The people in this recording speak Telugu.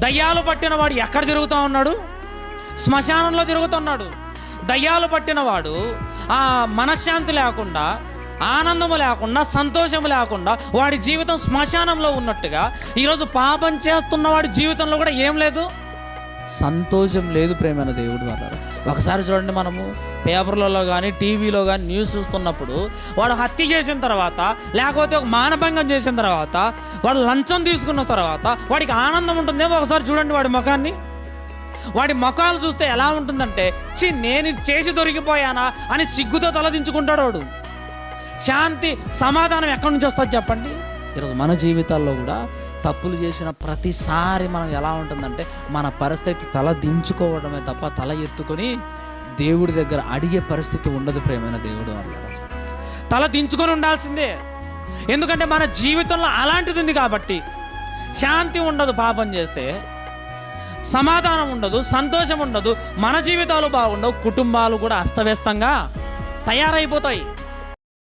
దయ్యాలు పట్టిన వాడు ఎక్కడ తిరుగుతూ ఉన్నాడు? శ్మశానంలో తిరుగుతున్నాడు. దయ్యాలు పట్టినవాడు ఆ మనశ్శాంతి లేకుండా, ఆనందము లేకుండా, సంతోషము లేకుండా వాడి జీవితం శ్మశానంలో ఉన్నట్టుగా ఈరోజు పాపం చేస్తున్న వాడి జీవితంలో కూడా ఏం లేదు, సంతోషం లేదు. ప్రేమైన దేవుడు వల్ల ఒకసారి చూడండి, మనము పేపర్లలో కానీ టీవీలో కానీ న్యూస్ చూస్తున్నప్పుడు వాడు హత్య చేసిన తర్వాత, లేకపోతే ఒక మానభంగం చేసిన తర్వాత, వాడు లంచం తీసుకున్న తర్వాత వాడికి ఆనందం ఉంటుందేమో. ఒకసారి చూడండి వాడి ముఖాన్ని, వాడి ముఖాలు చూస్తే ఎలా ఉంటుందంటే, నేను చేసి దొరికిపోయానా అని సిగ్గుతో తలదించుకుంటాడు వాడు. శాంతి సమాధానం ఎక్కడి నుంచి వస్తుంది చెప్పండి? ఈరోజు మన జీవితాల్లో కూడా తప్పులు చేసిన ప్రతిసారి మనం ఎలా ఉంటుందంటే, మన పరిస్థితి తల దించుకోవడమే తప్ప తల ఎత్తుకొని దేవుడి దగ్గర అడిగే పరిస్థితి ఉండదు. ప్రేమైన దేవుడు వల్ల తల దించుకొని ఉండాల్సిందే. ఎందుకంటే మన జీవితంలో అలాంటిది ఉంది కాబట్టి. శాంతి ఉండదు, పాపం చేస్తే సమాధానం ఉండదు, సంతోషం ఉండదు, మన జీవితాలు బాగుండవు, కుటుంబాలు కూడా అస్తవ్యస్తంగా తయారైపోతాయి.